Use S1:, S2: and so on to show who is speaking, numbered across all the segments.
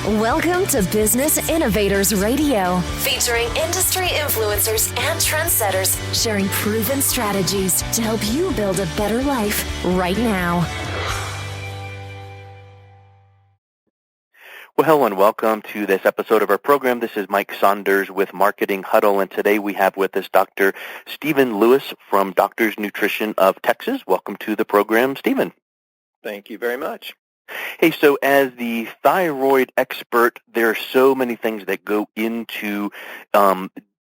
S1: Welcome to Business Innovators Radio, featuring industry influencers and trendsetters sharing proven strategies to help you build a better life right now.
S2: Well, hello and welcome to this episode of our program. This is Mike Saunders with Marketing Huddle, and today we have with us Dr. Stephen Lewis from Doctors Nutrition of Texas. Welcome to the program, Stephen.
S3: Thank you very much.
S2: Hey, so as the thyroid expert, there are so many things that go into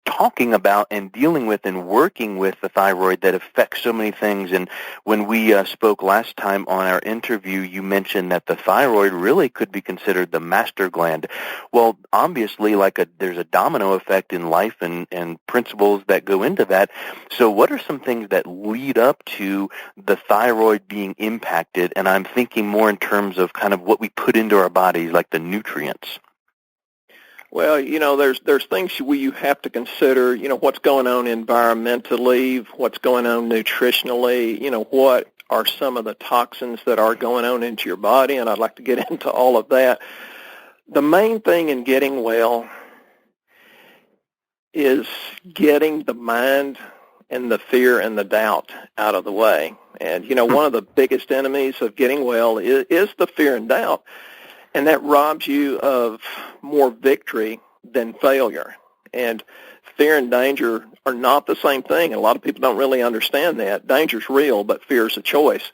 S2: talking about and dealing with and working with the thyroid that affects so many things. And when we spoke last time on our interview, you mentioned that the thyroid really could be considered the master gland. Well, obviously, there's a domino effect in life and principles that go into that. So what are some things that lead up to the thyroid being impacted? And I'm thinking more in terms of kind of what we put into our bodies, like the nutrients.
S3: Well, there's things you have to consider, what's going on environmentally, what's going on nutritionally, what are some of the toxins that are going on into your body, and I'd like to get into all of that. The main thing in getting well is getting the mind and the fear and the doubt out of the way. And, one of the biggest enemies of getting well is the fear and doubt. And that robs you of more victory than failure. And fear and danger are not the same thing. A lot of people don't really understand that. Danger's real, but fear's a choice.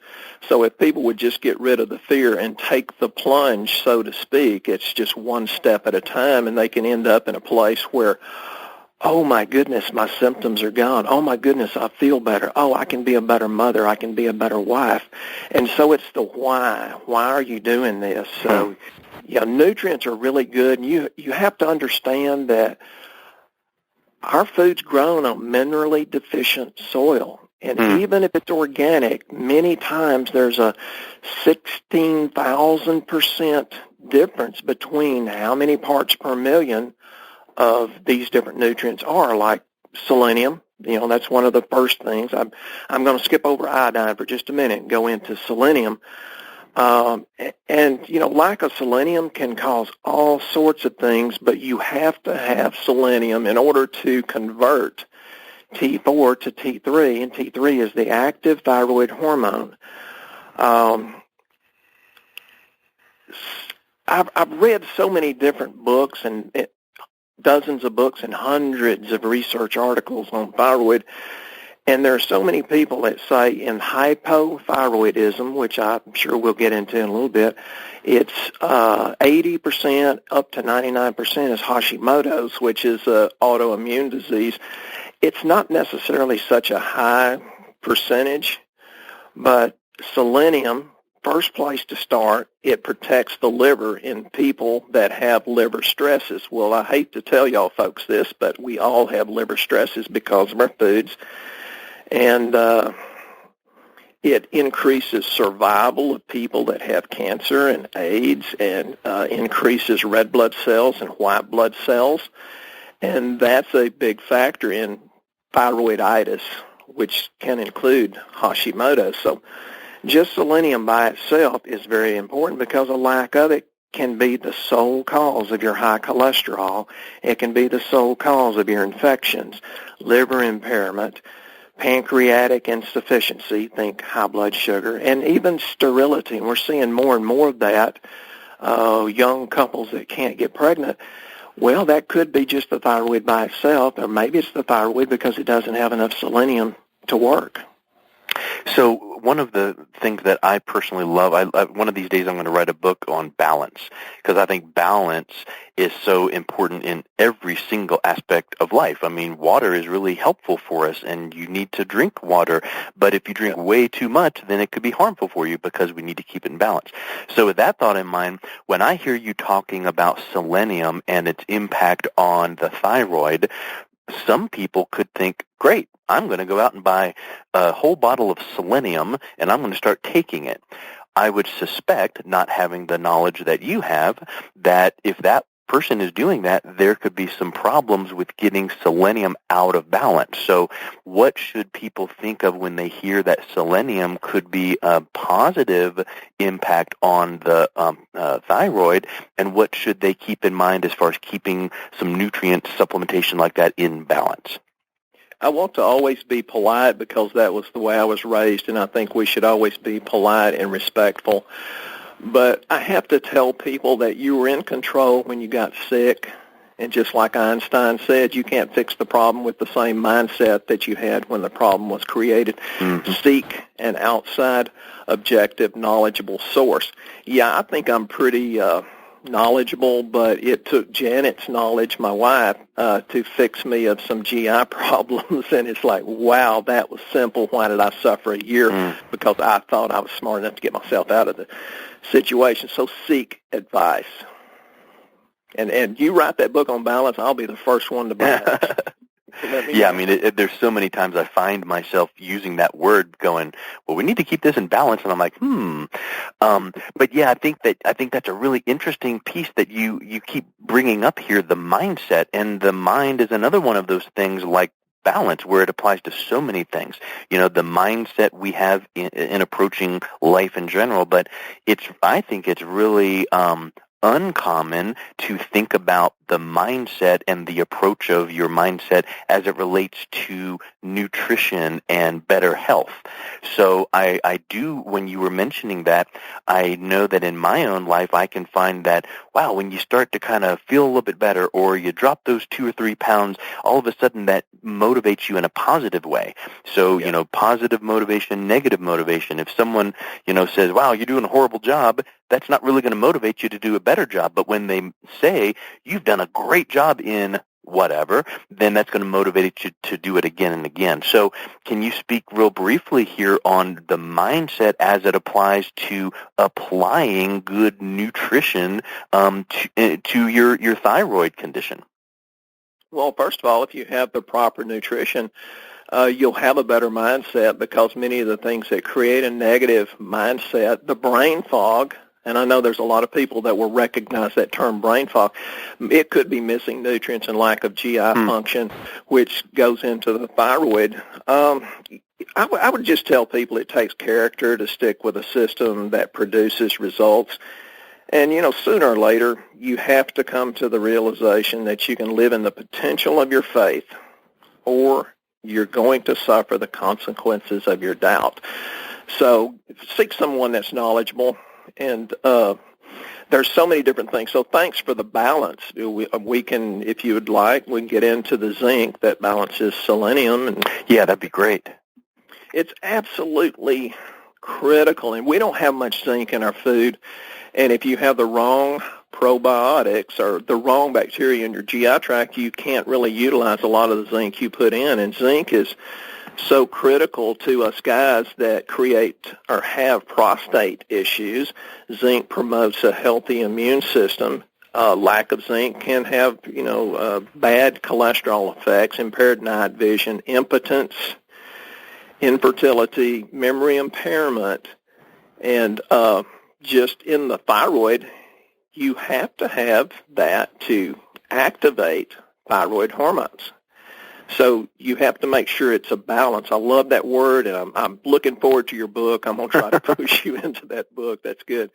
S3: So if people would just get rid of the fear and take the plunge, so to speak, it's just one step at a time, and they can end up in a place where, oh, my goodness, my symptoms are gone. Oh, my goodness, I feel better. Oh, I can be a better mother. I can be a better wife. And so it's the why. Why are you doing this? So, nutrients are really good. And you have to understand that our food's grown on minerally deficient soil. And even if it's organic, many times there's a 16,000% difference between how many parts per million of these different nutrients are, like selenium. That's one of the first things. I'm going to skip over iodine for just a minute and go into selenium. Lack of selenium can cause all sorts of things, but you have to have selenium in order to convert T4 to T3, and T3 is the active thyroid hormone. I've read so many different books and dozens of books and hundreds of research articles on thyroid, and there are so many people that say in hypothyroidism, which I'm sure we'll get into in a little bit, it's 80% up to 99% is Hashimoto's, which is an autoimmune disease. It's not necessarily such a high percentage, but selenium, first place to start, it protects the liver in people that have liver stresses. Well, I hate to tell y'all folks this, but we all have liver stresses because of our foods. And it increases survival of people that have cancer and AIDS, and increases red blood cells and white blood cells. And that's a big factor in thyroiditis, which can include Hashimoto's. So just selenium by itself is very important because a lack of it can be the sole cause of your high cholesterol. It can be the sole cause of your infections, liver impairment, pancreatic insufficiency, think high blood sugar, and even sterility. And we're seeing more and more of that, young couples that can't get pregnant. Well, that could be just the thyroid by itself, or maybe it's the thyroid because it doesn't have enough selenium to work.
S2: So one of the things that I personally love, one of these days I'm going to write a book on balance, because I think balance is so important in every single aspect of life. I mean, water is really helpful for us, and you need to drink water. But if you drink way too much, then it could be harmful for you because we need to keep it in balance. So with that thought in mind, when I hear you talking about selenium and its impact on the thyroid, some people could think, great, I'm going to go out and buy a whole bottle of selenium, and I'm going to start taking it. I would suspect, not having the knowledge that you have, that if that person is doing that, there could be some problems with getting selenium out of balance. So what should people think of when they hear that selenium could be a positive impact on the thyroid, and what should they keep in mind as far as keeping some nutrient supplementation like that in balance?
S3: I want to always be polite because that was the way I was raised, and I think we should always be polite and respectful. But I have to tell people that you were in control when you got sick, and just like Einstein said, you can't fix the problem with the same mindset that you had when the problem was created. Mm-hmm. Seek an outside, objective, knowledgeable source. Yeah, I think I'm pretty knowledgeable, but it took Janet's knowledge, my wife, to fix me of some GI problems, and it's like, wow, that was simple. Why did I suffer a year? Because I thought I was smart enough to get myself out of the situation. So seek advice. And you write that book on balance, I'll be the first one to buy it.
S2: Yeah, I mean, there's so many times I find myself using that word going, well, we need to keep this in balance, and I'm like, But yeah, I think that's a really interesting piece that you keep bringing up here, the mindset, and the mind is another one of those things like balance where it applies to so many things. You know, the mindset we have in approaching life in general, but I think it's really uncommon to think about the mindset and the approach of your mindset as it relates to nutrition and better health. So I do, when you were mentioning that, I know that in my own life I can find that, wow, when you start to kind of feel a little bit better or you drop those 2 or 3 pounds, all of a sudden that motivates you in a positive way. So, you know, positive motivation, negative motivation. If someone, you know, says, wow, you're doing a horrible job, that's not really going to motivate you to do a better job. But when they say, you've done a great job in whatever, then that's going to motivate you to do it again and again. So can you speak real briefly here on the mindset as it applies to applying good nutrition to your thyroid condition?
S3: Well, first of all, if you have the proper nutrition, you'll have a better mindset, because many of the things that create a negative mindset, the brain fog, and I know there's a lot of people that will recognize that term brain fog. It could be missing nutrients and lack of GI function, which goes into the thyroid. I would just tell people it takes character to stick with a system that produces results. And, you know, sooner or later, you have to come to the realization that you can live in the potential of your faith, or you're going to suffer the consequences of your doubt. So seek someone that's knowledgeable. And there's so many different things. So thanks for the balance. We can, if you would like, we can get into the zinc that balances selenium. And
S2: yeah, that'd be great.
S3: It's absolutely critical. And we don't have much zinc in our food. And if you have the wrong probiotics or the wrong bacteria in your GI tract, you can't really utilize a lot of the zinc you put in. And zinc is so critical to us guys that create or have prostate issues. Zinc promotes a healthy immune system. Lack of zinc can have, bad cholesterol effects, impaired night vision, impotence, infertility, memory impairment, and just in the thyroid, you have to have that to activate thyroid hormones. So you have to make sure it's a balance. I love that word, and I'm looking forward to your book. I'm going to try to push you into that book. That's good.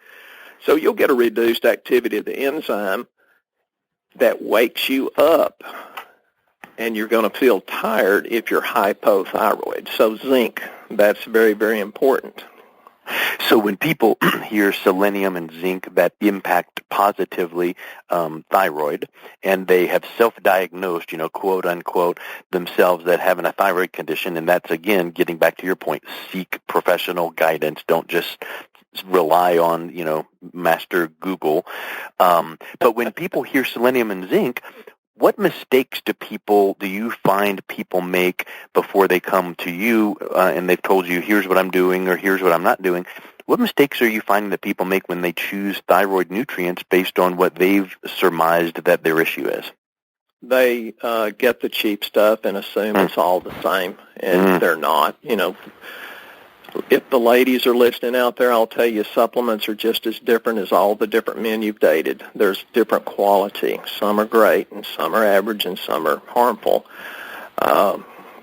S3: So you'll get a reduced activity of the enzyme that wakes you up, and you're going to feel tired if you're hypothyroid. So zinc, that's very, very important.
S2: So when people hear selenium and zinc that impact positively thyroid, and they have self-diagnosed, quote unquote, themselves that having a thyroid condition, and that's, again, getting back to your point, seek professional guidance. Don't just rely on, Master Google. But when people hear selenium and zinc, what mistakes do you find people make before they come to you and they've told you, here's what I'm doing or here's what I'm not doing? What mistakes are you finding that people make when they choose thyroid nutrients based on what they've surmised that their issue is?
S3: They get the cheap stuff and assume it's all the same, and they're not. if the ladies are listening out there, I'll tell you supplements are just as different as all the different men you've dated. There's different quality. Some are great, and some are average, and some are harmful.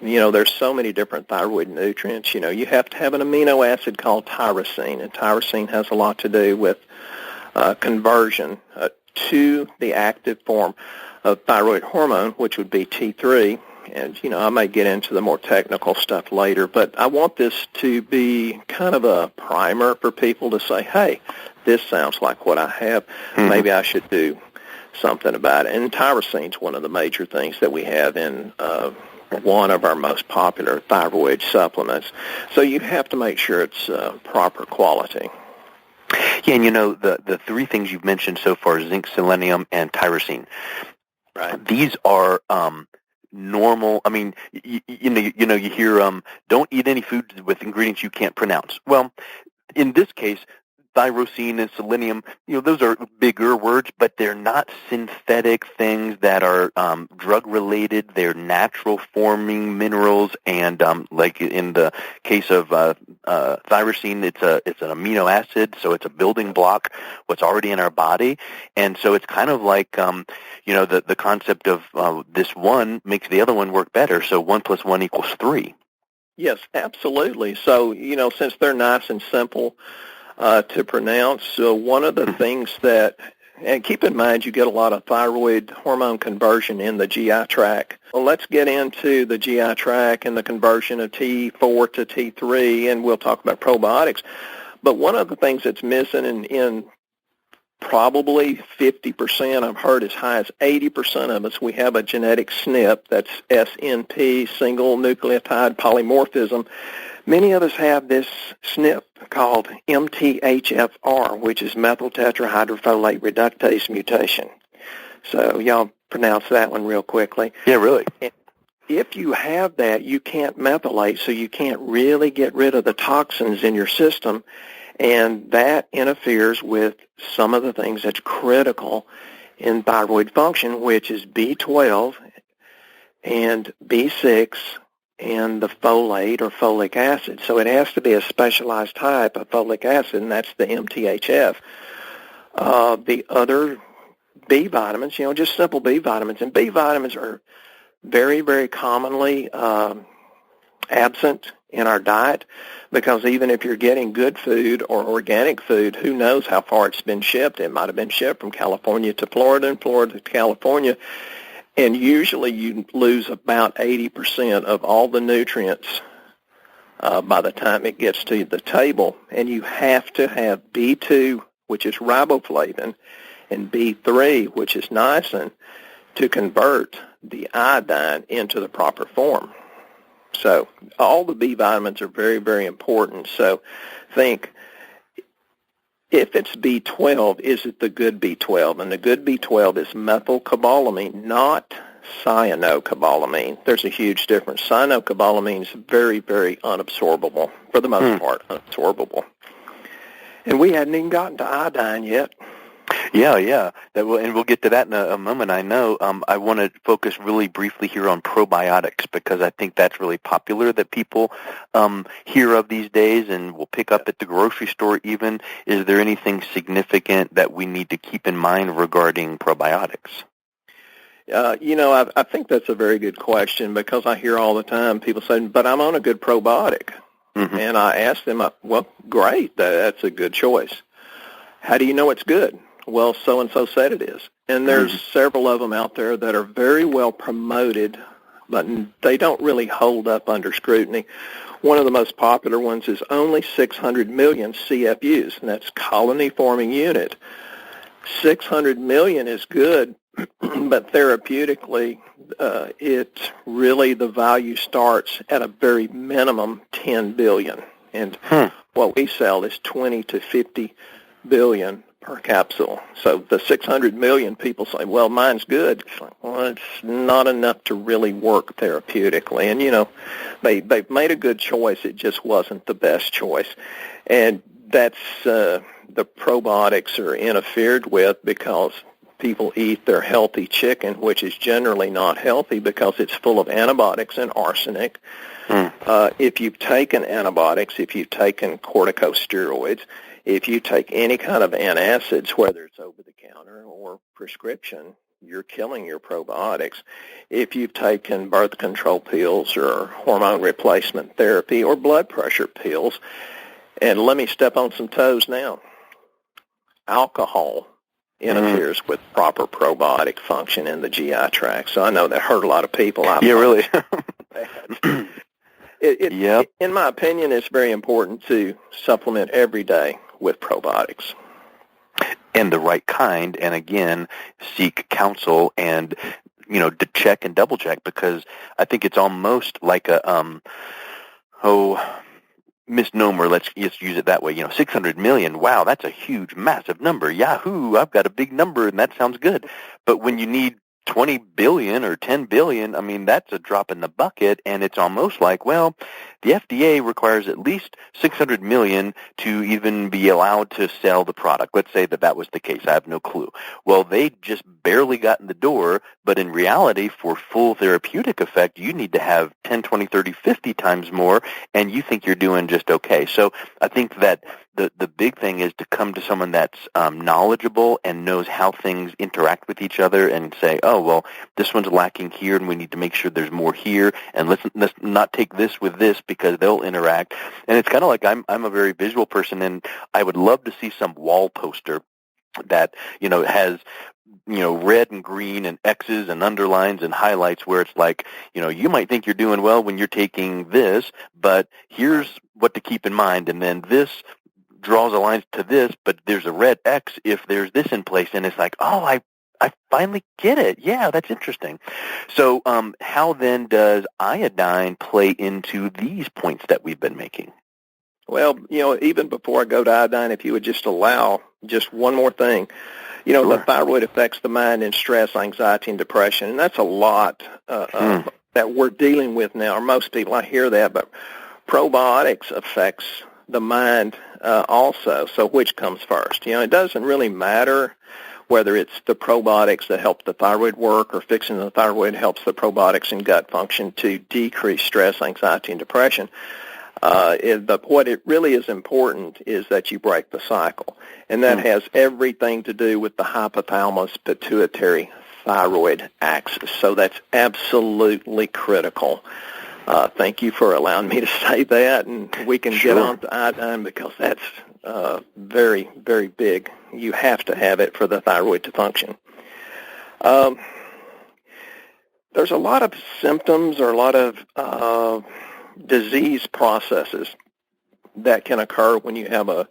S3: There's so many different thyroid nutrients. You have to have an amino acid called tyrosine, and tyrosine has a lot to do with conversion to the active form of thyroid hormone, which would be T3. And, I may get into the more technical stuff later, but I want this to be kind of a primer for people to say, hey, this sounds like what I have. Mm-hmm. Maybe I should do something about it. And tyrosine's one of the major things that we have in one of our most popular thyroid supplements. So you have to make sure it's proper quality.
S2: Yeah, and the three things you've mentioned so far, zinc, selenium, and tyrosine.
S3: Right.
S2: These are normal. I mean, you hear don't eat any foods with ingredients you can't pronounce. Well, in this case, tyrosine and selenium, those are bigger words, but they're not synthetic things that are drug-related. They're natural-forming minerals, and like in the case of tyrosine, it's an amino acid, so it's a building block, what's already in our body, and so it's kind of like the concept of this one makes the other one work better, so 1 + 1 = 3.
S3: Yes, absolutely. So, since they're nice and simple to pronounce. So one of the things that, and keep in mind you get a lot of thyroid hormone conversion in the GI tract. Well, let's get into the GI tract and the conversion of T4 to T3, and we'll talk about probiotics. But one of the things that's missing in probably 50%, I've heard as high as 80% of us, we have a genetic SNP, that's SNP, single nucleotide polymorphism. Many of us have this SNP called MTHFR, which is methyl tetrahydrofolate reductase mutation. So y'all pronounce that one real quickly.
S2: Yeah, really.
S3: If you have that, you can't methylate, so you can't really get rid of the toxins in your system, and that interferes with some of the things that's critical in thyroid function, which is B12 and B6 and the folate or folic acid. So it has to be a specialized type of folic acid, and that's the MTHF. The other B vitamins, just simple B vitamins, and B vitamins are very, very commonly absent in our diet, because even if you're getting good food or organic food, who knows how far it's been shipped. It might have been shipped from California to Florida and Florida to California, and usually you lose about 80% of all the nutrients by the time it gets to the table, and you have to have B2, which is riboflavin, and B3, which is niacin, to convert the iodine into the proper form. So all the B vitamins are very, very important. So think, if it's B12, is it the good B12? And the good B12 is methylcobalamin, not cyanocobalamin. There's a huge difference. Cyanocobalamin is very, very unabsorbable, for the most part, unabsorbable. And we hadn't even gotten to iodine yet.
S2: Yeah. And we'll get to that in a moment, I know. I want to focus really briefly here on probiotics, because I think that's really popular that people hear of these days and will pick up at the grocery store even. Is there anything significant that we need to keep in mind regarding probiotics?
S3: I think that's a very good question, because I hear all the time people saying, but I'm on a good probiotic. Mm-hmm. And I ask them, well, great, that's a good choice. How do you know it's good? Well, so-and-so said it is. And there's several of them out there that are very well promoted, but they don't really hold up under scrutiny. One of the most popular ones is only 600 million CFUs, and that's colony-forming unit. 600 million is good, but therapeutically, the value starts at a very minimum 10 billion. And what we sell is 20 to 50 billion per capsule. So the 600 million people say, well, mine's good. Well, it's not enough to really work therapeutically. And, they've made a good choice. It just wasn't the best choice. And that's the probiotics are interfered with because people eat their healthy chicken, which is generally not healthy because it's full of antibiotics and arsenic. If you've taken antibiotics, if you've taken corticosteroids, if you take any kind of antacids, whether it's over-the-counter or prescription, you're killing your probiotics. If you've taken birth control pills or hormone replacement therapy or blood pressure pills, and let me step on some toes now, alcohol interferes with proper probiotic function in the GI tract. So I know that hurt a lot of people.
S2: Really.
S3: In my opinion, it's very important to supplement every day with probiotics.
S2: And the right kind, and again, seek counsel and, to check and double check, because I think it's almost like a, misnomer, let's just use it that way. 600 million, wow, that's a huge, massive number. Yahoo, I've got a big number, and that sounds good. But when you need 20 billion or 10 billion, I mean, that's a drop in the bucket, and it's almost like, well, the FDA requires at least 600 million to even be allowed to sell the product. Let's say that was the case. I have no clue. Well, they just barely got in the door, but in reality, for full therapeutic effect, you need to have 10, 20, 30, 50 times more, and you think you're doing just okay. So I think that the big thing is to come to someone that's knowledgeable and knows how things interact with each other and say, oh, well, this one's lacking here, and we need to make sure there's more here, and let's not take this with this because they'll interact. And it's kind of like I'm a very visual person, and I would love to see some wall poster that, has, red and green and X's and underlines and highlights where it's like, you might think you're doing well when you're taking this, but here's what to keep in mind, and then this draws a line to this, but there's a red X if there's this in place, and it's like, oh, I finally get it. Yeah, that's interesting. So how then does iodine play into these points that we've been making?
S3: Well, even before I go to iodine, if you would just allow just one more thing.
S2: Sure.
S3: The thyroid affects the mind in stress, anxiety, and depression, and that's a lot that we're dealing with now. Or most people, I hear that, but probiotics affects the mind also. So which comes first? It doesn't really matter whether it's the probiotics that help the thyroid work or fixing the thyroid helps the probiotics in gut function to decrease stress, anxiety, and depression. What it really is important is that you break the cycle, and that has everything to do with the hypothalamus pituitary thyroid axis. So that's absolutely critical. Thank you for allowing me to say that, and we can get on to iodine because that's very, very big. You have to have it for the thyroid to function. There's a lot of symptoms or a lot of disease processes that can occur when you have a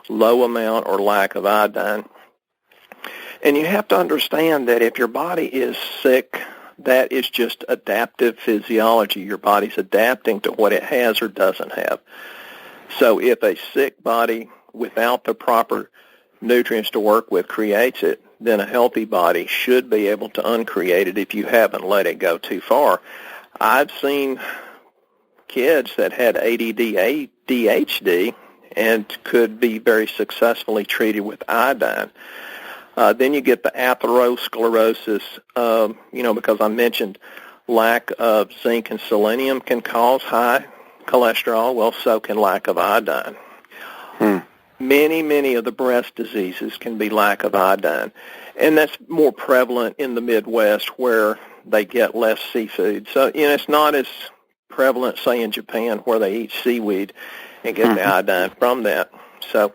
S3: low amount or lack of iodine. And you have to understand that if your body is sick, that is just adaptive physiology. Your body's adapting to what it has or doesn't have. So if a sick body without the proper nutrients to work with creates it, then a healthy body should be able to uncreate it if you haven't let it go too far. I've seen kids that had ADD, ADHD, and could be very successfully treated with iodine. Then you get the atherosclerosis, because I mentioned lack of zinc and selenium can cause high cholesterol. Well, so can lack of iodine. Many of the breast diseases can be lack of iodine, and that's more prevalent in the Midwest where they get less seafood. So, it's not as prevalent, say, in Japan where they eat seaweed and get the iodine from that. So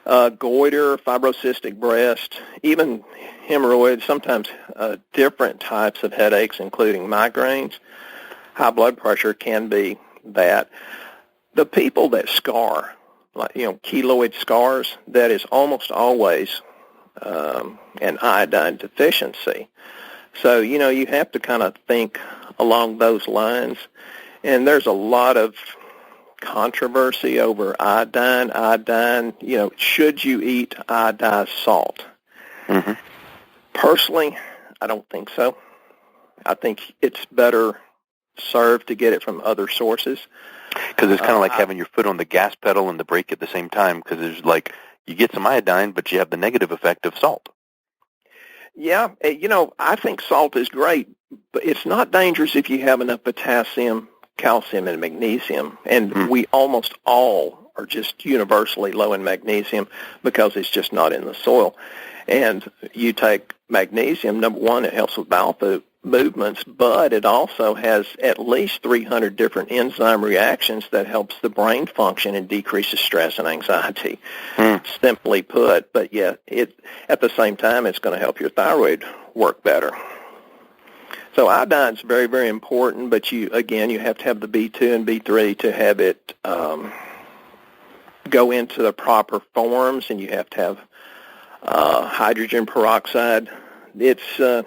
S3: goiter, fibrocystic breast, even hemorrhoids, sometimes different types of headaches, including migraines, high blood pressure can be that. The people that scar, like, keloid scars, that is almost always an iodine deficiency. So, you have to kind of think along those lines. And there's a lot of controversy over iodine. Should you eat iodized salt? Personally, I don't think so. I think it's better served to get it from other sources.
S2: Because it's kind of like having your foot on the gas pedal and the brake at the same time, because there's you get some iodine, but you have the negative effect of salt.
S3: Yeah, I think salt is great, but it's not dangerous if you have enough potassium, calcium, and magnesium. And we almost all are just universally low in magnesium because it's just not in the soil. And you take magnesium, number one, it helps with bowel movements, but it also has at least 300 different enzyme reactions that helps the brain function and decreases stress and anxiety, simply put. But yeah, at the same time, it's going to help your thyroid work better. So iodine's very, very important, but you have to have the B2 and B3 to have it go into the proper forms, and you have to have hydrogen peroxide. It's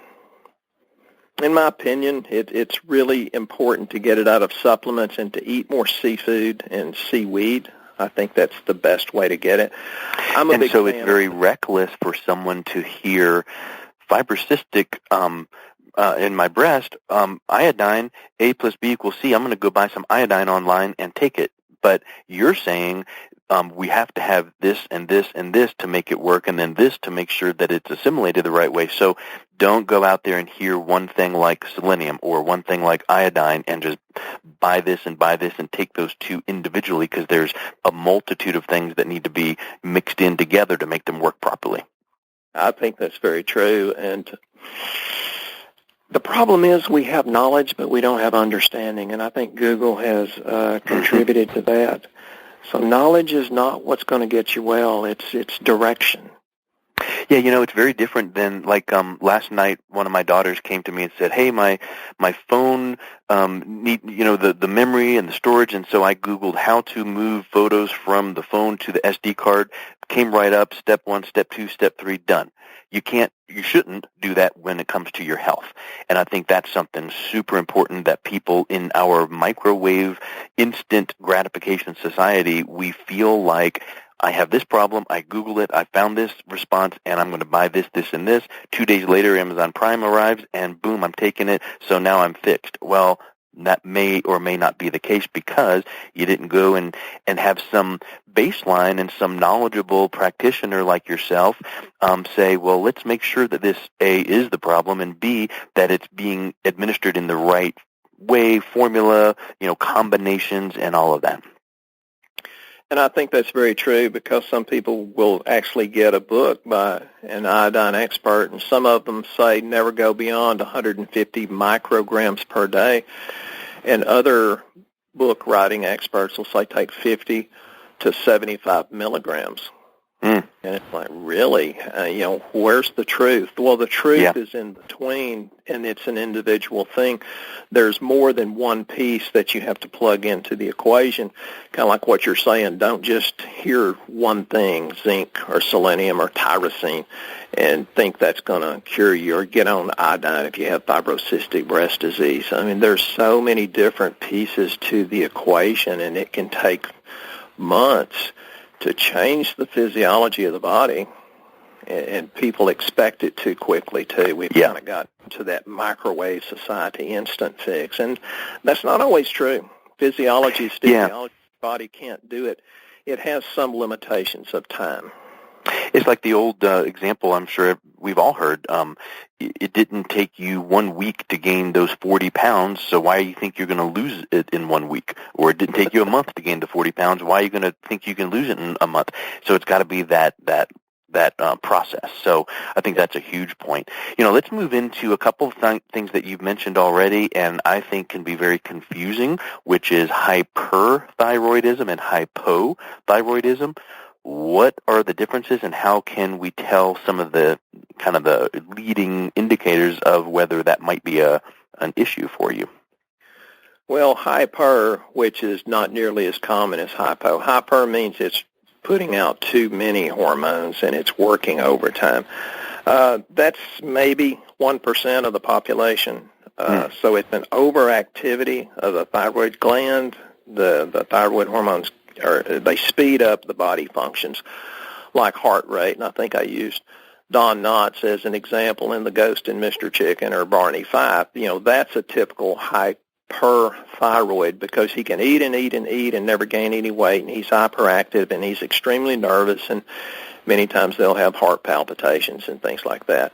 S3: in my opinion, it's really important to get it out of supplements and to eat more seafood and seaweed. I think that's the best way to get it.
S2: And so it's very reckless for someone to hear fibrocystic in my breast, iodine, A plus B equals C. I'm going to go buy some iodine online and take it. But you're saying we have to have this and this and this to make it work, and then this to make sure that it's assimilated the right way. So don't go out there and hear one thing like selenium or one thing like iodine and just buy this and take those two individually, because there's a multitude of things that need to be mixed in together to make them work properly.
S3: I think that's very true. And the problem is we have knowledge, but we don't have understanding, and I think Google has contributed to that. So knowledge is not what's going to get you well. It's direction.
S2: Yeah, it's very different than last night. One of my daughters came to me and said, "Hey, my phone need the memory and the storage," and so I Googled how to move photos from the phone to the SD card. Came right up. Step 1, step 2, step 3, done. You shouldn't do that when it comes to your health. And I think that's something super important that people in our microwave instant gratification society, we feel like, I have this problem, I Google it, I found this response, and I'm going to buy this, this, and this. 2 days later, Amazon Prime arrives, and boom, I'm taking it, so now I'm fixed. Well, that may or may not be the case because you didn't go and have some baseline and some knowledgeable practitioner like yourself say, well, let's make sure that this, A, is the problem, and B, that it's being administered in the right way, formula, combinations, and all of that.
S3: And I think that's very true, because some people will actually get a book by an iodine expert, and some of them say never go beyond 150 micrograms per day. And other book writing experts will say take 50 to 75 milligrams. And it's like, really? Where's the truth? Well, the truth is in between, and it's an individual thing. There's more than one piece that you have to plug into the equation, kind of like what you're saying. Don't just hear one thing, zinc or selenium or tyrosine, and think that's going to cure you, or get on iodine if you have fibrocystic breast disease. I mean, there's so many different pieces to the equation, and it can take months to change the physiology of the body, and people expect it too quickly, too. We've kind of got to that microwave society, instant fix, and that's not always true. Physiology is physiology. The body can't do it. It has some limitations of time.
S2: It's like the old example I'm sure we've all heard. It didn't take you 1 week to gain those 40 pounds, so why do you think you're going to lose it in 1 week? Or it didn't take you a month to gain the 40 pounds, why are you going to think you can lose it in a month? So it's got to be that process. So I think that's a huge point. Let's move into a couple of things that you've mentioned already, and I think can be very confusing, which is hyperthyroidism and hypothyroidism. What are the differences, and how can we tell some of the kind of the leading indicators of whether that might be an issue for you?
S3: Well, hyper, which is not nearly as common as hypo. Hyper means it's putting out too many hormones and it's working overtime. That's maybe 1% of the population. So it's an overactivity of the thyroid gland. The thyroid hormones, they speed up the body functions like heart rate. And I think I used Don Knotts as an example in The Ghost and Mr. Chicken, or Barney Fife. That's a typical hyperthyroid, because he can eat and eat and eat and never gain any weight, and he's hyperactive, and he's extremely nervous, and many times they'll have heart palpitations and things like that.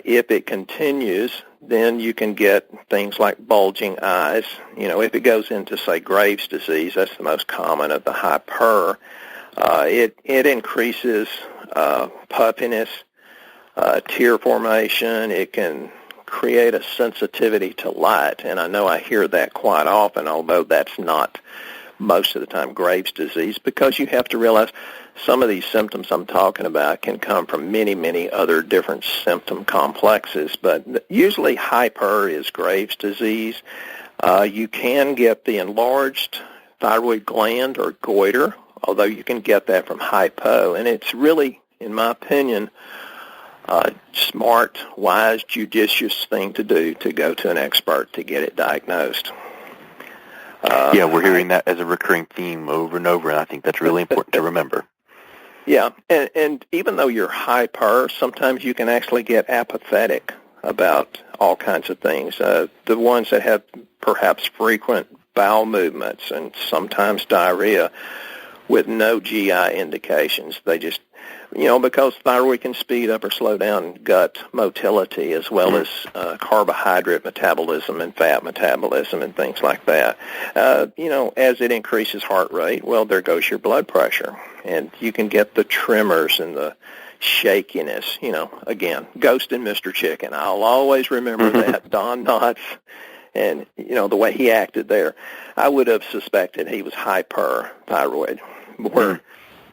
S3: If it continues, then you can get things like bulging eyes. If it goes into, say, Graves' disease, that's the most common of the hyper. It increases puffiness, tear formation. It can create a sensitivity to light, and I know I hear that quite often, although that's not most of the time Graves' disease, because you have to realize some of these symptoms I'm talking about can come from many, many other different symptom complexes, but usually hyper is Graves' disease. You can get the enlarged thyroid gland or goiter, although you can get that from hypo, and it's really, in my opinion, smart, wise, judicious thing to do to go to an expert to get it diagnosed.
S2: We're hearing that as a recurring theme over and over, and I think that's really important to remember.
S3: Yeah, and even though you're hyper, sometimes you can actually get apathetic about all kinds of things. The ones that have perhaps frequent bowel movements and sometimes diarrhea with no GI indications. They just, because thyroid can speed up or slow down gut motility as well as carbohydrate metabolism and fat metabolism and things like that. As it increases heart rate, well, there goes your blood pressure. And you can get the tremors and the shakiness, again, Ghost and Mr. Chicken. I'll always remember that, Don Knotts, and, the way he acted there. I would have suspected he was hyperthyroid. Where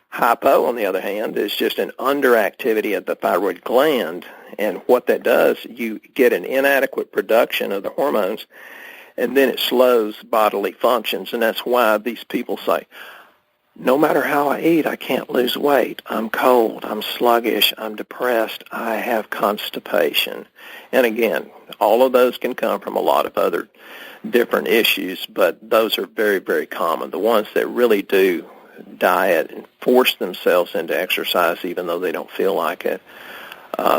S3: hypo, on the other hand, is just an underactivity of the thyroid gland, and what that does, you get an inadequate production of the hormones, and then it slows bodily functions, and that's why these people say, no matter how I eat, I can't lose weight. I'm cold, I'm sluggish, I'm depressed, I have constipation. And again, all of those can come from a lot of other different issues, but those are very, very common. The ones that really do diet and force themselves into exercise even though they don't feel like it,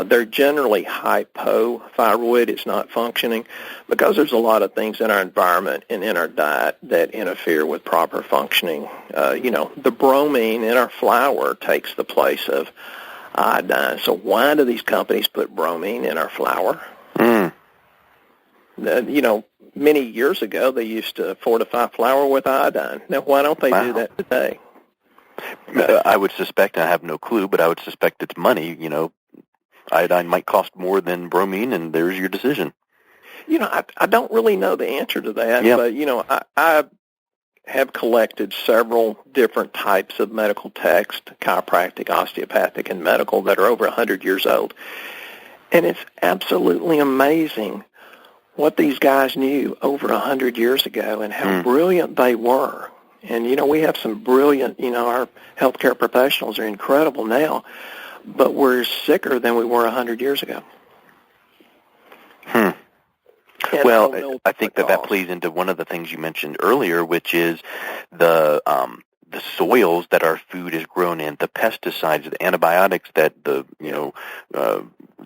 S3: they're generally hypothyroid. It's not functioning because there's a lot of things in our environment and in our diet that interfere with proper functioning. The bromine in our flour takes the place of iodine. So why do these companies put bromine in our flour? Many years ago they used to fortify flour with iodine. Now, why don't they do that today?
S2: I would suspect, I have no clue, but I would suspect it's money. Iodine might cost more than bromine, and there's your decision.
S3: I don't really know the answer to that, but, I have collected several different types of medical texts, chiropractic, osteopathic, and medical, that are over 100 years old. And it's absolutely amazing what these guys knew over 100 years ago and how brilliant they were. And, we have some brilliant, our healthcare professionals are incredible now, but we're sicker than we were 100 years ago.
S2: Well, I think that plays into one of the things you mentioned earlier, which is the soils that our food is grown in, the pesticides, the antibiotics that the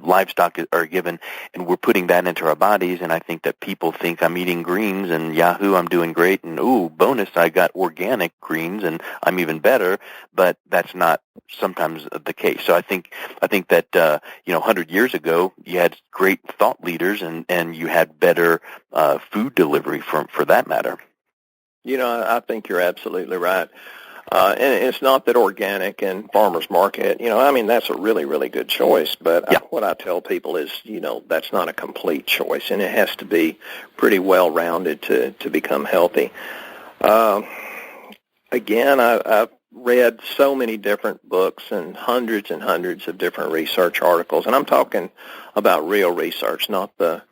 S2: livestock are given, and we're putting that into our bodies. And I think that people think I'm eating greens and yahoo, I'm doing great, and ooh, bonus, I got organic greens and I'm even better. But that's not sometimes the case. So I think that 100 years ago you had great thought leaders and you had better food delivery for that matter.
S3: I think you're absolutely right. And it's not that organic and farmer's market, that's a really, really good choice. But what I tell people is, that's not a complete choice, and it has to be pretty well-rounded to become healthy. Again, I've read so many different books and hundreds of different research articles, and I'm talking about real research, not the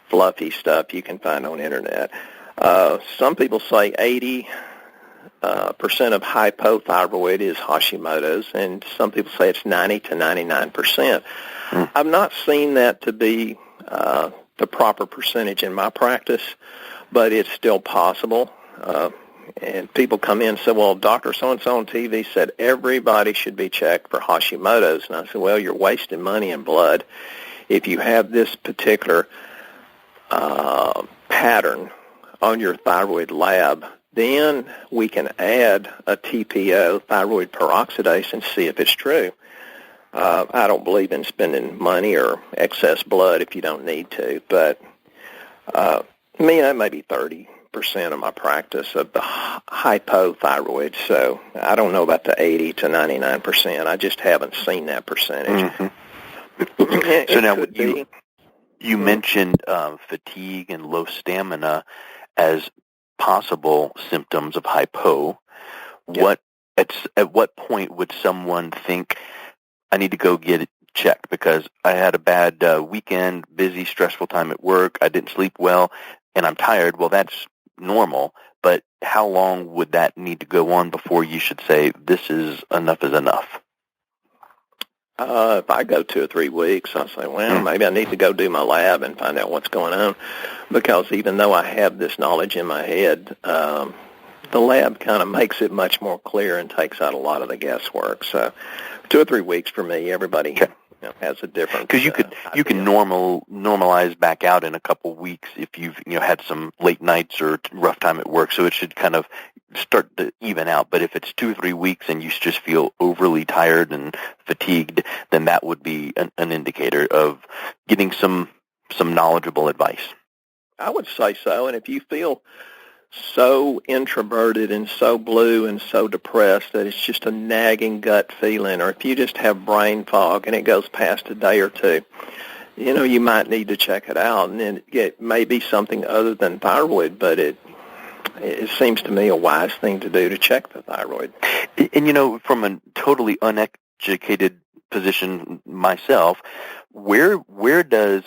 S3: fluffy stuff you can find on the Internet. Some people say 80% of hypothyroid is Hashimoto's, and some people say it's 90 to 99%. I've not seen that to be the proper percentage in my practice, but it's still possible. And people come in and say, well, Dr. So-and-so on TV said everybody should be checked for Hashimoto's. And I said, well, you're wasting money and blood. If you have this particular pattern on your thyroid lab, then we can add a TPO, thyroid peroxidase, and see if it's true. I don't believe in spending money or excess blood if you don't need to, but that may be 30% of my practice of the hypothyroid, so I don't know about the 80 to 99%. I just haven't seen that percentage.
S2: Mm-hmm. So now you mentioned fatigue and low stamina as possible symptoms of hypo.
S3: Yeah.
S2: At what point would someone think, I need to go get it checked because I had a bad weekend, busy, stressful time at work, I didn't sleep well, and I'm tired? Well, that's normal, but how long would that need to go on before you should say, this is enough is enough?
S3: If I go 2 or 3 weeks, I'll say, well, maybe I need to go do my lab and find out what's going on, because even though I have this knowledge in my head, the lab kind of makes it much more clear and takes out a lot of the guesswork. So 2 or 3 weeks for me. Everybody has a different.
S2: Because you can normalize back out in a couple weeks if you've had some late nights or rough time at work. So it should kind of start to even out. But if it's 2 or 3 weeks and you just feel overly tired and fatigued, then that would be an indicator of getting some knowledgeable advice.
S3: I would say so. And if you feel so introverted and so blue and so depressed that it's just a nagging gut feeling, or if you just have brain fog and it goes past a day or two, you might need to check it out. And then it may be something other than thyroid, but it seems to me a wise thing to do to check the thyroid.
S2: And from a totally uneducated position myself, where does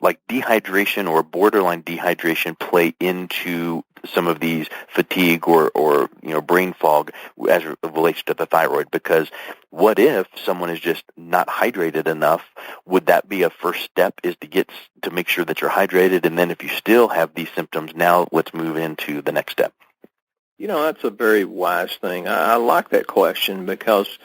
S2: like dehydration or borderline dehydration play into some of these fatigue or brain fog as it relates to the thyroid? Because what if someone is just not hydrated enough? Would that be a first step, is to make sure that you're hydrated, and then if you still have these symptoms, now let's move into the next step?
S3: That's a very wise thing. I like that question because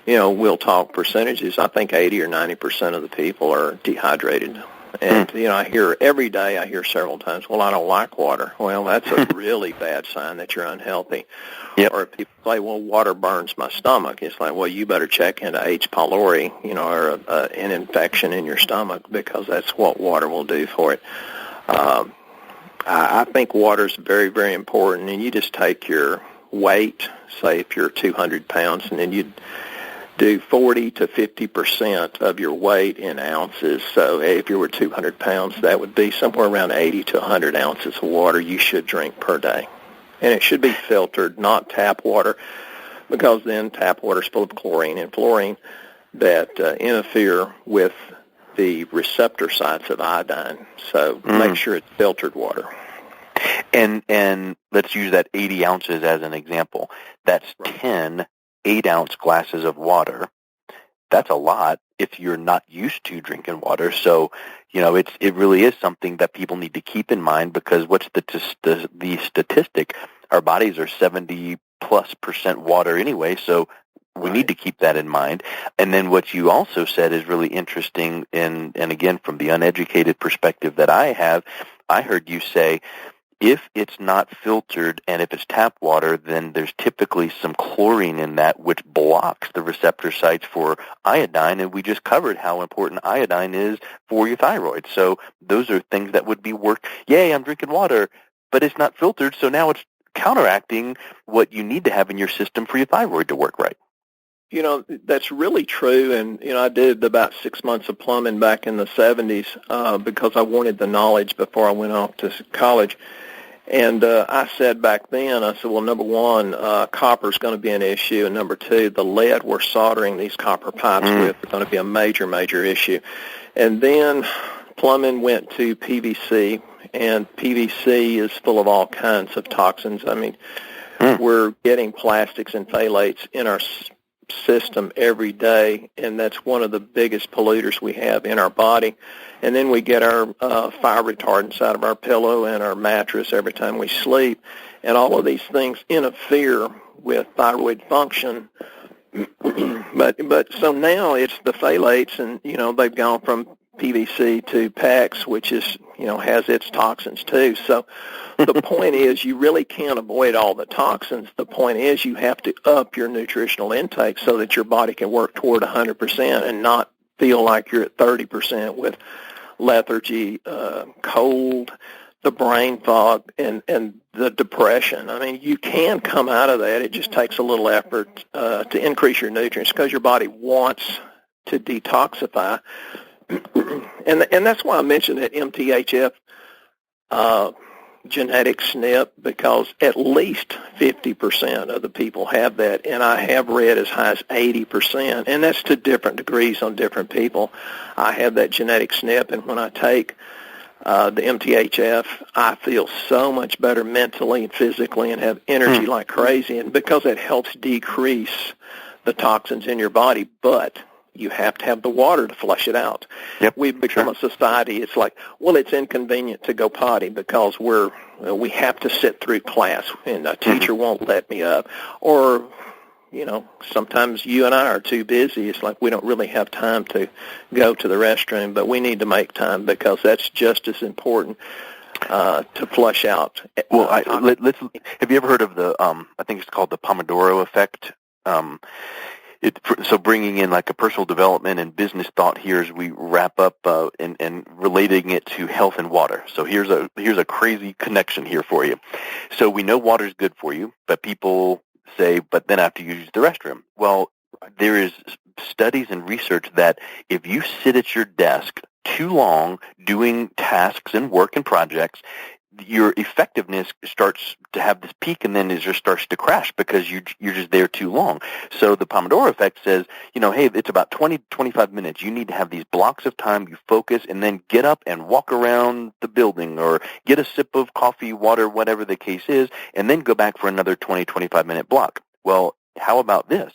S3: we'll talk percentages. I think 80 or 90% of the people are dehydrated. And, I hear every day, I hear several times, well, I don't like water. Well, that's a really bad sign that you're unhealthy.
S2: Yep.
S3: Or people say, well, water burns my stomach. It's like, well, you better check into H. pylori, or an infection in your stomach, because that's what water will do for it. I think water is very, very important. And you just take your weight, say if you're 200 pounds, and then you do 40 to 50% of your weight in ounces. So if you were 200 pounds, that would be somewhere around 80 to 100 ounces of water you should drink per day. And it should be filtered, not tap water, because then tap water is full of chlorine and fluorine that interfere with the receptor sites of iodine. So make sure it's filtered water.
S2: And let's use that 80 ounces as an example. That's 10 8-ounce glasses of water. That's a lot if you're not used to drinking water. So, it really is something that people need to keep in mind, because what's the statistic? Our bodies are 70+% water anyway, so we need to keep that in mind. And then what you also said is really interesting, and again, from the uneducated perspective that I have, I heard you say, if it's not filtered and if it's tap water, then there's typically some chlorine in that, which blocks the receptor sites for iodine, and we just covered how important iodine is for your thyroid. So those are things that would be yay, I'm drinking water, but it's not filtered, so now it's counteracting what you need to have in your system for your thyroid to work right.
S3: That's really true, and, I did about 6 months of plumbing back in the 70s because I wanted the knowledge before I went off to college. And I said back then, I said, well, number one, copper is going to be an issue, and number two, the lead we're soldering these copper pipes with is going to be a major, major issue. And then plumbing went to PVC, and PVC is full of all kinds of toxins. I mean, we're getting plastics and phthalates in our system every day, and that's one of the biggest polluters we have in our body. And then we get our fire retardants out of our pillow and our mattress every time we sleep, and all of these things interfere with thyroid function. but so now it's the phthalates, and they've gone from PVC to PEX, which is, has its toxins too. So the point is you really can't avoid all the toxins. The point is you have to up your nutritional intake so that your body can work toward 100% and not feel like you're at 30% with lethargy, cold, the brain fog, and the depression. I mean, you can come out of that. It just takes a little effort to increase your nutrients because your body wants to detoxify. And that's why I mentioned that MTHF genetic SNP, because at least 50% of the people have that, and I have read as high as 80%, and that's to different degrees on different people. I have that genetic SNP, and when I take the MTHF, I feel so much better mentally and physically and have energy like crazy, and because it helps decrease the toxins in your body, but you have to have the water to flush it out.
S2: Yep,
S3: We've become a society, it's like, well, it's inconvenient to go potty because we have to sit through class and a teacher won't let me up. Or, sometimes you and I are too busy. It's like we don't really have time to go to the restroom, but we need to make time because that's just as important to flush out.
S2: Well, have you ever heard of the, I think it's called the Pomodoro effect? So bringing in like a personal development and business thought here as we wrap up and relating it to health and water. So here's a crazy connection here for you. So we know water is good for you, but people say, but then I have to use the restroom. Well, there is studies and research that if you sit at your desk too long doing tasks and work and projects, your effectiveness starts to have this peak and then it just starts to crash because you're just there too long. So the Pomodoro effect says, hey, it's about 20, 25 minutes. You need to have these blocks of time, you focus, and then get up and walk around the building or get a sip of coffee, water, whatever the case is, and then go back for another 20, 25-minute block. Well, how about this?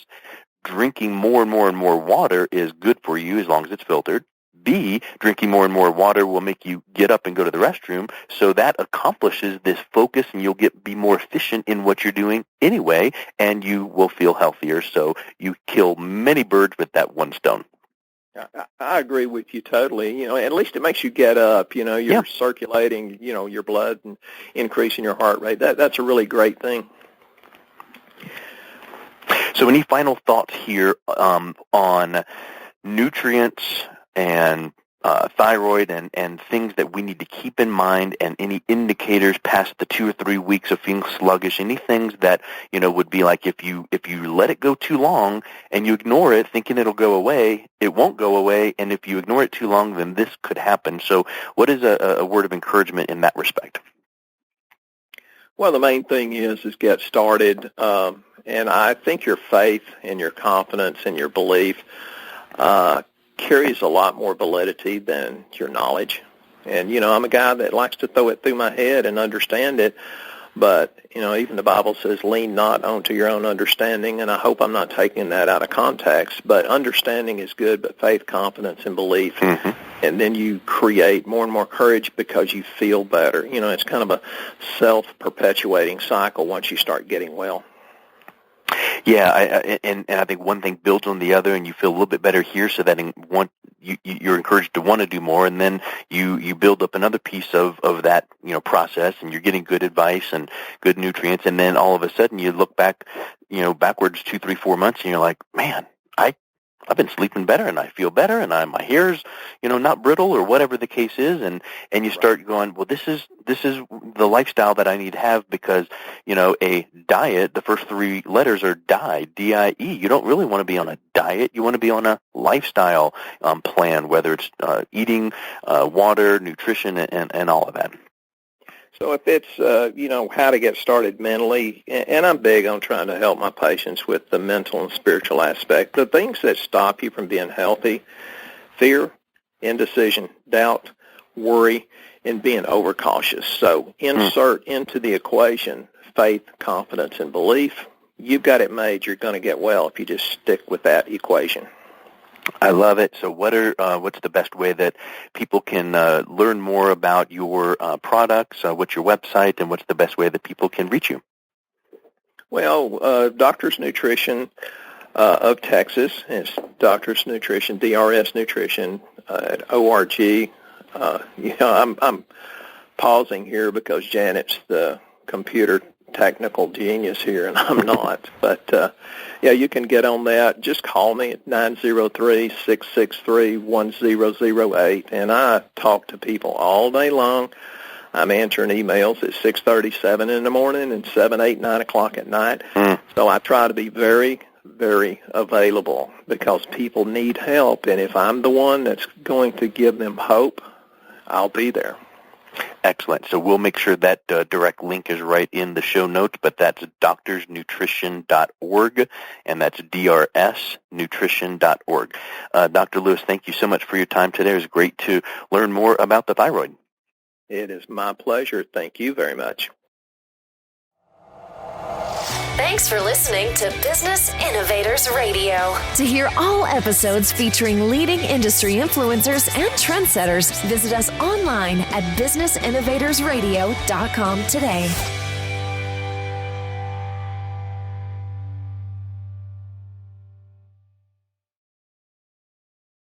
S2: Drinking more and more and more water is good for you as long as it's filtered. B, drinking more and more water will make you get up and go to the restroom, so that accomplishes this focus and you'll be more efficient in what you're doing anyway, and you will feel healthier, so you kill many birds with that one stone.
S3: I agree with you totally. At least it makes you get up, you're circulating, your blood and increasing your heart rate. That's a really great thing.
S2: So any final thoughts here on nutrients and thyroid and things that we need to keep in mind, and any indicators past the 2 or 3 weeks of feeling sluggish, any things that would be like if you let it go too long and you ignore it thinking it'll go away, it won't go away, and if you ignore it too long, then this could happen. So what is a word of encouragement in that respect?
S3: Well, the main thing is get started, and I think your faith and your confidence and your belief carries a lot more validity than your knowledge. And, I'm a guy that likes to throw it through my head and understand it, but, even the Bible says, lean not onto your own understanding, and I hope I'm not taking that out of context, but understanding is good, but faith, confidence, and belief, and then you create more and more courage because you feel better. It's kind of a self-perpetuating cycle once you start getting well.
S2: Yeah, and I think one thing builds on the other, and you feel a little bit better here, so that you're encouraged to want to do more, and then you build up another piece of that process, and you're getting good advice and good nutrients, and then all of a sudden you look back backwards 2, 3, 4 months, and you're like, man, I've been sleeping better, and I feel better, and my hair's not brittle or whatever the case is, and you start going, well, this is the lifestyle that I need to have, because a diet, the first 3 letters are die, D-I-E. You don't really want to be on a diet. You want to be on a lifestyle plan, whether it's eating, water, nutrition, and all of that.
S3: So if it's, how to get started mentally, and I'm big on trying to help my patients with the mental and spiritual aspect, the things that stop you from being healthy: fear, indecision, doubt, worry, and being overcautious. So insert into the equation faith, confidence, and belief. You've got it made. You're going to get well if you just stick with that equation.
S2: I love it. So what's the best way that people can learn more about your products? What's your website, and what's the best way that people can reach you?
S3: Well, Doctor's Nutrition of Texas. It's Doctors Nutrition, DRS Nutrition at ORG. I'm pausing here because Janet's the computer technical genius here, and I'm not. But, you can get on that. Just call me at 903-663-1008, and I talk to people all day long. I'm answering emails at 6:37 in the morning and 7, 8, 9 o'clock at night. So I try to be very, very available because people need help, and if I'm the one that's going to give them hope, I'll be there.
S2: Excellent. So we'll make sure that direct link is right in the show notes, but that's doctorsnutrition.org, and that's drsnutrition.org. Dr. Lewis, thank you so much for your time today. It was great to learn more about the thyroid.
S3: It is my pleasure. Thank you very much.
S1: Thanks for listening to Business Innovators Radio. To hear all episodes featuring leading industry influencers and trendsetters, visit us online at businessinnovatorsradio.com today.